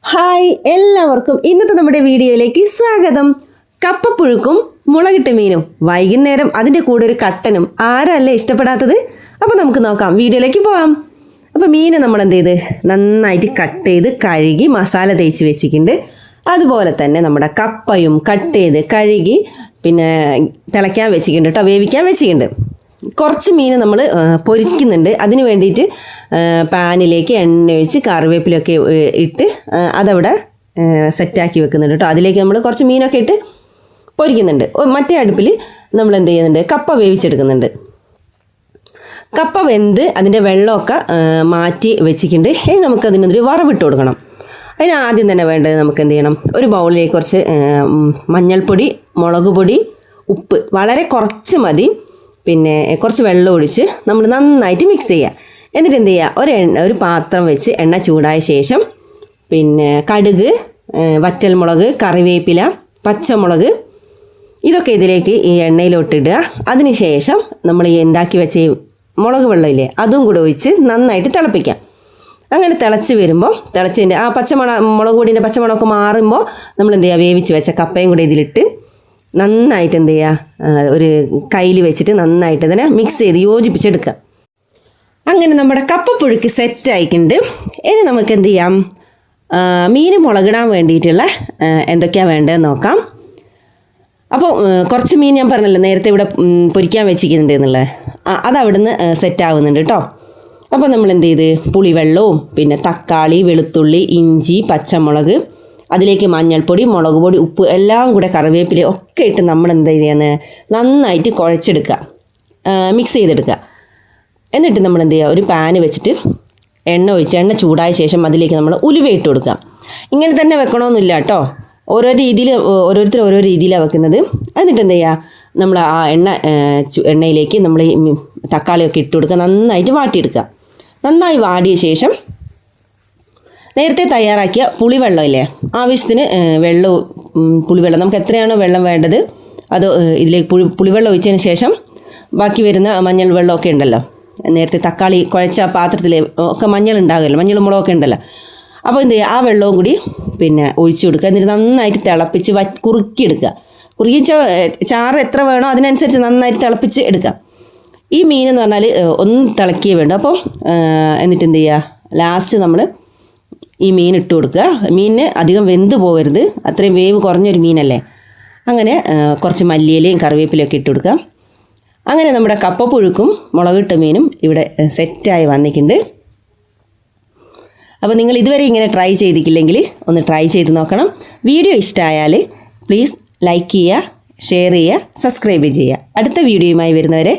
Hi എല്ലാവർക്കും ഇന്നത്തെ നമ്മുടെ വീഡിയോയിലേക്ക് സ്വാഗതം. കപ്പപ്പുഴുക്കും മുളകിട്ട മീനും വൈകുന്നേരം അതിൻ്റെ കൂടെ ഒരു കട്ടനും ആരല്ലേ ഇഷ്ടപ്പെടാത്തത്? അപ്പോൾ നമുക്ക് നോക്കാം, വീഡിയോയിലേക്ക് പോകാം. അപ്പോൾ മീൻ നമ്മൾ എന്ത് ചെയ്ത് നന്നായിട്ട് കട്ട് ചെയ്ത് കഴുകി മസാല തേച്ച് വെച്ചിട്ടുണ്ട്. അതുപോലെ തന്നെ നമ്മുടെ കപ്പയും കട്ട് ചെയ്ത് കഴുകി പിന്നെ തിളയ്ക്കാൻ വെച്ചിട്ടുണ്ട് കേട്ടോ, വേവിക്കാൻ വെച്ചിട്ടുണ്ട്. കുറച്ച് മീൻ നമ്മൾ പൊരിക്കുന്നുണ്ട്. അതിന് വേണ്ടിയിട്ട് പാനിലേക്ക് എണ്ണ ഒഴിച്ച് കറിവേപ്പിലൊക്കെ ഇട്ട് അതവിടെ സെറ്റാക്കി വെക്കുന്നുണ്ട് കേട്ടോ. അതിലേക്ക് നമ്മൾ കുറച്ച് മീനൊക്കെ ഇട്ട് പൊരിക്കുന്നുണ്ട്. മറ്റേ അടുപ്പിൽ നമ്മൾ എന്ത് ചെയ്യുന്നുണ്ട്, കപ്പ വേവിച്ചെടുക്കുന്നുണ്ട്. കപ്പ വെന്ത് അതിൻ്റെ വെള്ളമൊക്കെ മാറ്റി വെച്ചിട്ടുണ്ട്. ഇനി നമുക്കതിനൊരു വറവിട്ട് കൊടുക്കണം. അതിന് ആദ്യം തന്നെ വേണ്ടത് നമുക്ക് എന്ത് ചെയ്യണം, ഒരു ബൗളിലേക്ക് കുറച്ച് മഞ്ഞൾപ്പൊടി, മുളക് പൊടി, ഉപ്പ് വളരെ കുറച്ച് മതി, പിന്നെ കുറച്ച് വെള്ളം ഒഴിച്ച് നമ്മൾ നന്നായിട്ട് മിക്സ് ചെയ്യുക. എന്നിട്ട് എന്ത് ചെയ്യുക, ഒരു പാത്രം വെച്ച് എണ്ണ ചൂടായ ശേഷം പിന്നെ കടുക്, വറ്റൽമുളക്, കറിവേപ്പില, പച്ചമുളക് ഇതൊക്കെ ഇതിലേക്ക് ഈ എണ്ണയിലോട്ടിടുക. അതിന് ശേഷം നമ്മൾ ഈ ഉണ്ടാക്കി വെച്ച മുളക് വെള്ളമില്ലേ അതും കൂടെ ഒഴിച്ച് നന്നായിട്ട് തിളപ്പിക്കാം. അങ്ങനെ തിളച്ച് വരുമ്പോൾ തിളച്ചതിൻ്റെ ആ മുളക് പൊടിൻ്റെ പച്ചമണമൊക്കെ മാറുമ്പോൾ നമ്മൾ എന്ത് ചെയ്യുക, വേവിച്ച് വെച്ച കപ്പയും കൂടെ ഇതിലിട്ട് നന്നായിട്ട് എന്ത് ചെയ്യുക, ഒരു കയ്യിൽ വെച്ചിട്ട് നന്നായിട്ട് ഇതിനെ മിക്സ് ചെയ്ത് യോജിപ്പിച്ചെടുക്കുക. അങ്ങനെ നമ്മുടെ കപ്പപ്പുഴുക്ക് സെറ്റായിട്ടുണ്ട്. ഇനി നമുക്ക് എന്ത് ചെയ്യാം, മീൻ മുളകിടാൻ വേണ്ടിയിട്ടുള്ള എന്തൊക്കെയാണ് വേണ്ടതെന്ന് നോക്കാം. അപ്പോൾ കുറച്ച് മീൻ ഞാൻ പറഞ്ഞല്ലോ നേരത്തെ ഇവിടെ പൊരിക്കാൻ വെച്ചിരിക്കുന്നുണ്ട് എന്നുള്ളത്, അതവിടുന്ന് സെറ്റാവുന്നുണ്ട് കേട്ടോ. അപ്പോൾ നമ്മൾ എന്ത് ചെയ്ത് പുളിവെള്ളവും പിന്നെ തക്കാളി, വെളുത്തുള്ളി, ഇഞ്ചി, പച്ചമുളക്, അതിലേക്ക് മഞ്ഞൾപ്പൊടി, മുളക് പൊടി, ഉപ്പ് എല്ലാം കൂടെ കറിവേപ്പില ഒക്കെ ഇട്ട് നമ്മൾ എന്താ ചെയ്യുന്നത്, നന്നായിട്ട് കുഴച്ചെടുക്കുക, മിക്സ് ചെയ്തെടുക്കുക. എന്നിട്ട് നമ്മൾ എന്ത് ചെയ്യുക, ഒരു പാന് വെച്ചിട്ട് എണ്ണ ഒഴിച്ച് എണ്ണ ചൂടായ ശേഷം അതിലേക്ക് നമ്മൾ ഉലുവ ഇട്ട് കൊടുക്കുക. ഇങ്ങനെ തന്നെ വെക്കണമെന്നില്ല കേട്ടോ, ഓരോരുത്തർ ഓരോ രീതിയിലാണ് വെക്കുന്നത്. എന്നിട്ട് എന്ത് ചെയ്യുക, നമ്മൾ ആ എണ്ണയിലേക്ക് നമ്മൾ ഈ തക്കാളിയൊക്കെ ഇട്ട് കൊടുക്കുക, നന്നായിട്ട് വാട്ടിയെടുക്കുക. നന്നായി വാടിയ ശേഷം നേരത്തെ തയ്യാറാക്കിയ പുളിവെള്ളമില്ലേ, ആവശ്യത്തിന് പുളിവെള്ളം നമുക്ക് എത്രയാണോ വെള്ളം വേണ്ടത് അത് ഇതിലേക്ക് പുളിവെള്ളം ഒഴിച്ചതിന് ശേഷം ബാക്കി വരുന്ന മഞ്ഞൾ വെള്ളമൊക്കെ ഉണ്ടല്ലോ, നേരത്തെ തക്കാളി കുഴച്ച പാത്രത്തിൽ ഒക്കെ മഞ്ഞൾ ഉണ്ടാകുമല്ലോ, മഞ്ഞൾ മുളകൊക്കെ ഉണ്ടല്ലോ, അപ്പോൾ എന്ത് ചെയ്യുക, ആ വെള്ളവും കൂടി പിന്നെ ഒഴിച്ചു കൊടുക്കുക. എന്നിട്ട് നന്നായിട്ട് തിളപ്പിച്ച് കുറുക്കിയെടുക്കുക. കുറുക്കി ചാറ് എത്ര വേണോ അതിനനുസരിച്ച് നന്നായിട്ട് തിളപ്പിച്ച് എടുക്കുക. ഈ മീൻ എന്ന് പറഞ്ഞാൽ ഒന്ന് തിളക്കിയേ വേണ്ടു. അപ്പോൾ എന്നിട്ട് എന്ത് ചെയ്യുക, ലാസ്റ്റ് നമ്മൾ ഈ മീൻ ഇട്ട് കൊടുക്കുക. മീനിന് അധികം വെന്ത് പോകരുത്, അത്രയും വേവ് കുറഞ്ഞൊരു മീനല്ലേ. അങ്ങനെ കുറച്ച് മല്ലിയിലയും കറിവേപ്പിലയൊക്കെ ഇട്ട് കൊടുക്കുക. അങ്ങനെ നമ്മുടെ കപ്പപ്പുഴുക്കും മുളകിട്ട മീനും ഇവിടെ സെറ്റായി വന്നിട്ടുണ്ട്. അപ്പോൾ നിങ്ങൾ ഇതുവരെ ഇങ്ങനെ ട്രൈ ചെയ്തിട്ടില്ലെങ്കിൽ ഒന്ന് ട്രൈ ചെയ്ത് നോക്കണം. വീഡിയോ ഇഷ്ടമായാൽ പ്ലീസ് ലൈക്ക് ചെയ്യുക, ഷെയർ ചെയ്യുക, സബ്സ്ക്രൈബ് ചെയ്യുക. അടുത്ത വീഡിയോയുമായി വരുന്നവരെ